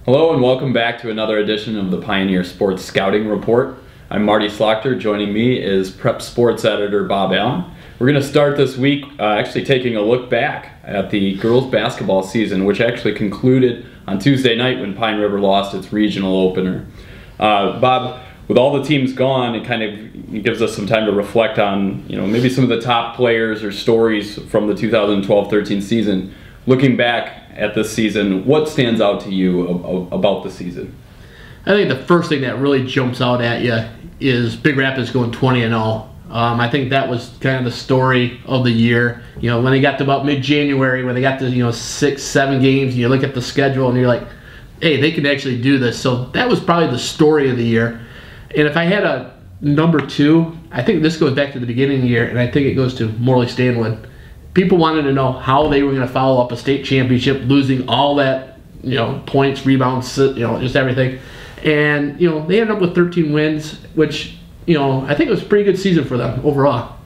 Hello and welcome back to another edition of the Pioneer Sports Scouting Report. I'm Marty Slaughter. Joining me is Prep Sports Editor Bob Allen. We're going to start this week actually taking a look back at the girls basketball season, which actually concluded on Tuesday night when Pine River lost its regional opener. Bob, with all the teams gone, it gives us some time to reflect on, maybe some of the top players or stories from the 2012-13 season. Looking back at this season, what stands out to you about the season? I think the first thing that really jumps out at you is Big Rapids going 20-0. I think that was kind of the story of the year. When they got to about mid-January, when they got to 6-7 games, you look at the schedule and you're like, hey, they can actually do this. So that was probably the story of the year. And if I had a number two, I think this goes back to the beginning of the year, and I think it goes to Morley Stanwood. People wanted to know how they were going to follow up a state championship, losing all that, points, rebounds, just everything. And, they ended up with 13 wins, which, I think it was a pretty good season for them overall.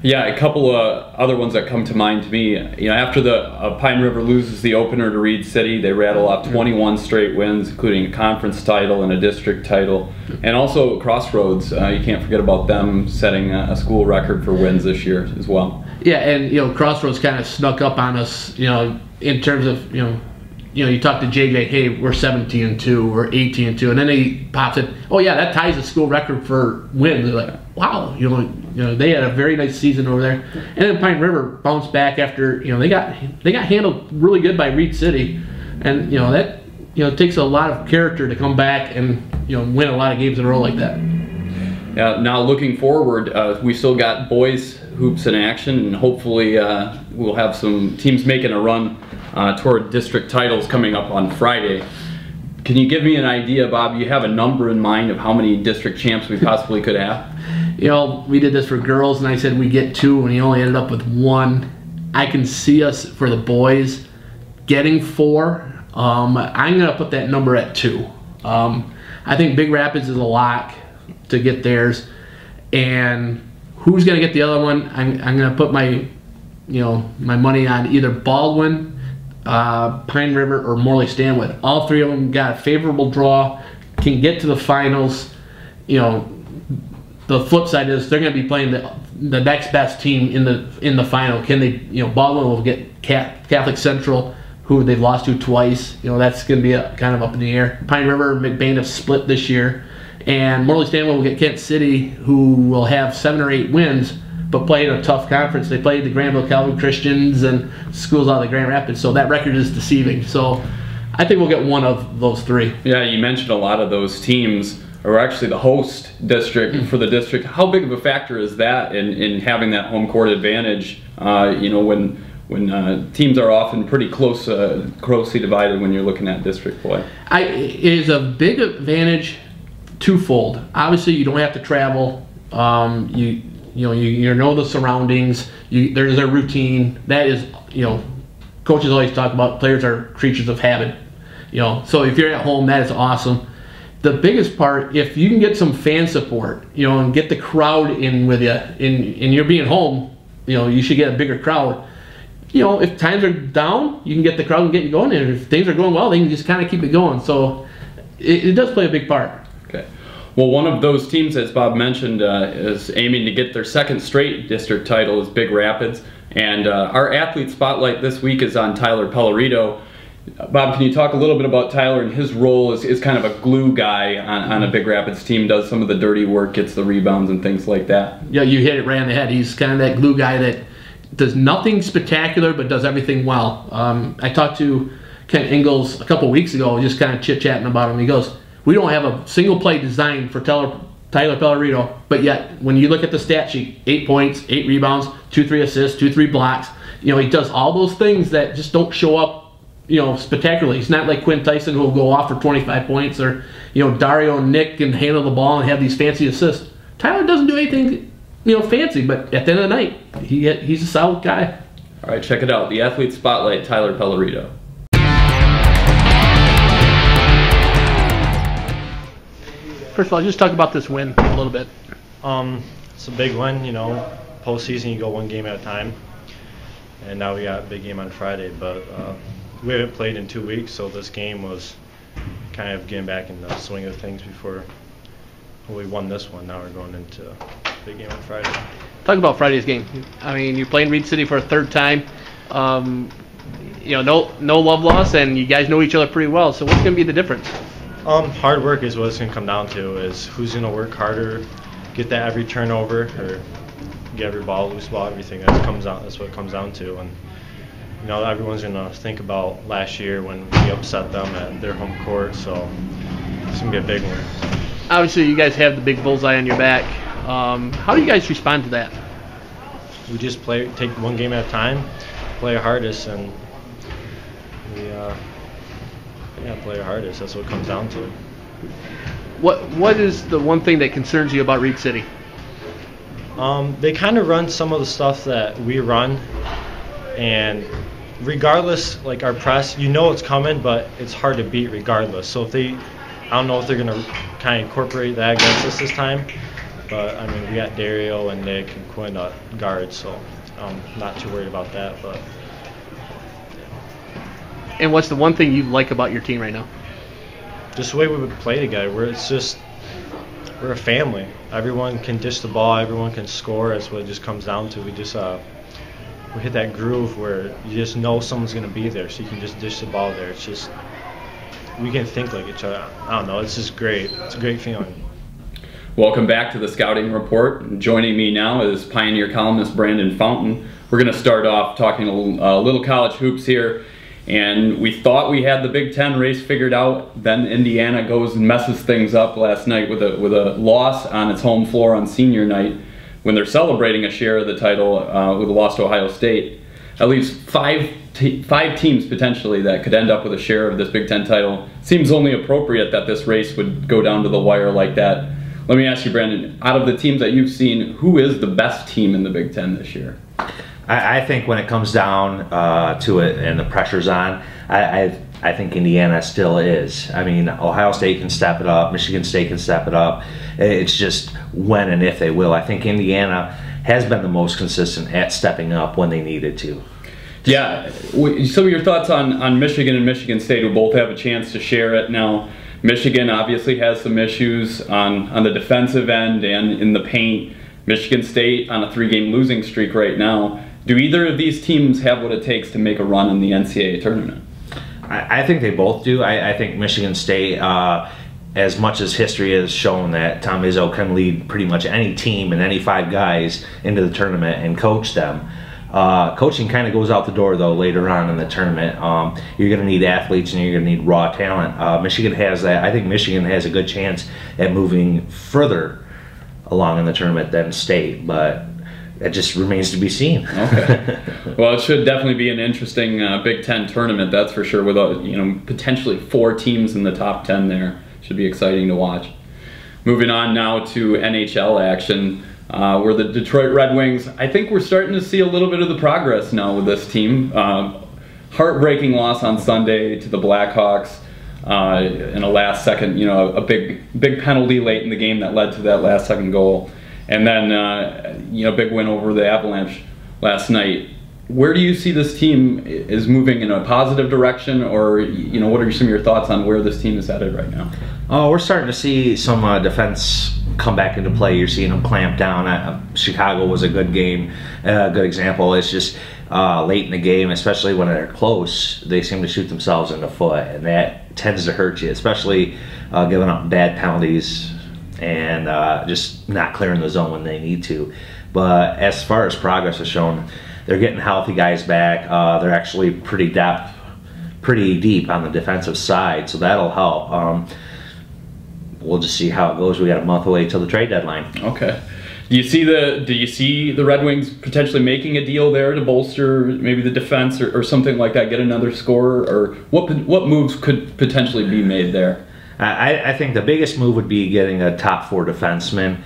Yeah, a couple of other ones that come to mind to me. After the Pine River loses the opener to Reed City, they rattle off 21 straight wins, including a conference title and a district title. And also Crossroads, you can't forget about them setting a school record for wins this year as well. Yeah, and Crossroads kind of snuck up on us, in terms of, you talk to JJ, hey, we're 17-2, we're 18-2, and then he pops it, oh yeah, that ties the school record for wins. They're like, wow, they had a very nice season over there. And then Pine River bounced back after, they got handled really good by Reed City, and that takes a lot of character to come back and win a lot of games in a row like that. Now looking forward, we still got boys hoops in action, and hopefully we'll have some teams making a run toward district titles coming up on Friday. Can you give me an idea, Bob? You have a number in mind of how many district champs we possibly could have? We did this for girls, and I said we get 2, and we only ended up with 1. I can see us for the boys getting 4. I'm going to put that number at 2. I think Big Rapids is a lock to get theirs, and who's going to get the other one? I'm going to put my my money on either Baldwin, Pine River, or Morley Stanwood. All three of them got a favorable draw, can get to the finals. The flip side is they're going to be playing the next best team in the final. Can they? Baldwin will get Catholic Central, who they've lost to twice. That's going to be kind of up in the air. Pine River and McBain have split this year, and Morley Stanwood will get Kent City, who will have 7 or 8 wins, but play in a tough conference. They played the Granville Calvin Christians and schools out of the Grand Rapids, so that record is deceiving. So I think we'll get one of those 3. Yeah, you mentioned a lot of those teams are actually the host district for the district. How big of a factor is that in having that home court advantage? When teams are often pretty closely divided when you're looking at district play. It is a big advantage, twofold. Obviously, you don't have to travel. You know the surroundings. There's a routine. That is, coaches always talk about players are creatures of habit. So if you're at home, that is awesome. The biggest part, if you can get some fan support, and get the crowd in with you, and you're being home, you should get a bigger crowd. If times are down, you can get the crowd and get you going, and if things are going well, they can just kind of keep it going. So it does play a big part. Okay. Well, one of those teams, as Bob mentioned, is aiming to get their 2nd straight district title is Big Rapids. And our athlete spotlight this week is on Tyler Pellerito. Bob, can you talk a little bit about Tyler and his role as kind of a glue guy on a Big Rapids team, does some of the dirty work, gets the rebounds and things like that? Yeah, you hit it right on the head. He's kind of that glue guy that does nothing spectacular but does everything well. I talked to Kent Ingalls a couple weeks ago, just kind of chit-chatting about him. He goes, we don't have a single play designed for Tyler Pellerito, but yet when you look at the stat sheet, 8 points, 8 rebounds, 2-3 assists, 2-3 blocks, he does all those things that just don't show up spectacularly. He's not like Quinn Tyson, who will go off for 25 points, or Dario and Nick can handle the ball and have these fancy assists. Tyler doesn't do anything fancy, but at the end of the night, he's a solid guy. All right, check it out. The Athlete Spotlight, Tyler Pellerito. First of all, just talk about this win a little bit. It's a big win, postseason you go one game at a time. And now we got a big game on Friday, but we haven't played in 2 weeks, so this game was kind of getting back in the swing of things before we won this one. Now we're going into the big game on Friday. Talk about Friday's game. I mean, you're playing Reed City for a third time. You know, no love lost, and you guys know each other pretty well. So what's going to be the difference? Hard work is what it's going to come down to. Is who's going to work harder, get that every turnover, or get every ball, loose ball, everything. That's what it comes down to. And you know, everyone's going to think about last year when we upset them at their home court. So it's going to be a big one. Obviously, you guys have the big bullseye on your back. How do you guys respond to that? We just take one game at a time, play our hardest, and we play our hardest. That's what it comes down to. What is the one thing that concerns you about Reed City? They kind of run some of the stuff that we run, and regardless, like our press, you know it's coming, but it's hard to beat regardless. So I don't know if they're going to kind of incorporate that against us this time. But, I mean, we got Dario and Nick and Quinn guards, so I'm not too worried about that. But And what's the one thing you like about your team right now? just the way we would play together. We're a family. Everyone can dish the ball. Everyone can score. That's what it just comes down to. We hit that groove where you just know someone's going to be there, so you can just dish the ball there. It's just we can think like each other. I don't know. It's just great. It's a great feeling. Welcome back to the Scouting Report. Joining me now is Pioneer columnist Brandon Fountain. We're going to start off talking a little college hoops here. And we thought we had the Big Ten race figured out. Then Indiana goes and messes things up last night with a loss on its home floor on senior night when they're celebrating a share of the title with a loss to Ohio State. At least five teams potentially that could end up with a share of this Big Ten title. Seems only appropriate that this race would go down to the wire like that. Let me ask you, Brandon, out of the teams that you've seen, who is the best team in the Big Ten this year? I think when it comes down to it and the pressure's on, I think Indiana still is. I mean, Ohio State can step it up, Michigan State can step it up. It's just when and if they will. I think Indiana has been the most consistent at stepping up when they needed to. Yeah, some of your thoughts on Michigan and Michigan State, who both have a chance to share it now. Michigan obviously has some issues on the defensive end and in the paint. Michigan State on a 3-game losing streak right now. Do either of these teams have what it takes to make a run in the NCAA tournament? I think they both do. I think Michigan State, as much as history has shown that Tom Izzo can lead pretty much any team and any 5 guys into the tournament and coach them. Coaching kind of goes out the door, though, later on in the tournament. You're going to need athletes and you're going to need raw talent. Michigan has that. I think Michigan has a good chance at moving further along in the tournament than State, but it just remains to be seen. Okay. Well, it should definitely be an interesting Big Ten tournament, that's for sure, with potentially 4 teams in the top 10 there. Should be exciting to watch. Moving on now to NHL action. Where the Detroit Red Wings, I think we're starting to see a little bit of the progress now with this team. Heartbreaking loss on Sunday to the Blackhawks in a last second, a big penalty late in the game that led to that last second goal. And then, big win over the Avalanche last night. Where do you see this team is moving in a positive direction, or what are some of your thoughts on where this team is headed right now? Oh, we're starting to see some defense come back into play. You're seeing them clamp down. Chicago was a good game, a good example. It's just late in the game, especially when they're close, they seem to shoot themselves in the foot, and that tends to hurt you, especially giving up bad penalties and just not clearing the zone when they need to. But as far as progress is shown, they're getting healthy guys back. They're actually pretty deep on the defensive side, so that'll help. We'll just see how it goes. We got a month away till the trade deadline. Okay. Do you see the Red Wings potentially making a deal there to bolster maybe the defense or something like that, get another scorer, or what moves could potentially be made there? I think the biggest move would be getting a top 4 defenseman.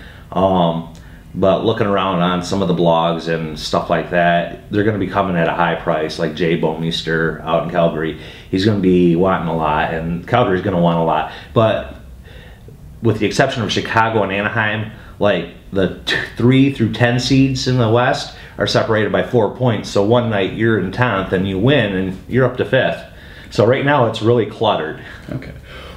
But looking around on some of the blogs and stuff like that, they're going to be coming at a high price, like Jay Bouwmeester out in Calgary. He's going to be wanting a lot, and Calgary's going to want a lot. But with the exception of Chicago and Anaheim, like the 3 through 10 seeds in the West are separated by 4 points. So one night you're in 10th and you win and you're up to 5th. So right now it's really cluttered. Okay.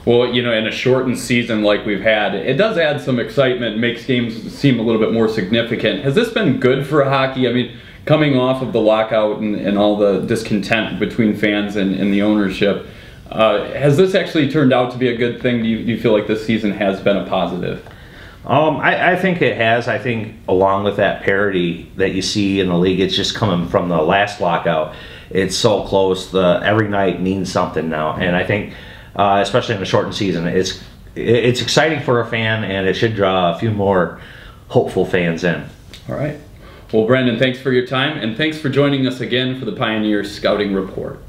Well, you know, in a shortened season like we've had, it does add some excitement, makes games seem a little bit more significant. Has this been good for hockey? I mean, coming off of the lockout and all the discontent between fans and the ownership, has this actually turned out to be a good thing? Do you feel like this season has been a positive? I think it has. I think along with that parity that you see in the league, it's just coming from the last lockout. It's so close. Every night means something now, and I think, especially in a shortened season, it's exciting for a fan, and it should draw a few more hopeful fans in. All right. Well, Brendan, thanks for your time, and thanks for joining us again for the Pioneer Scouting Report.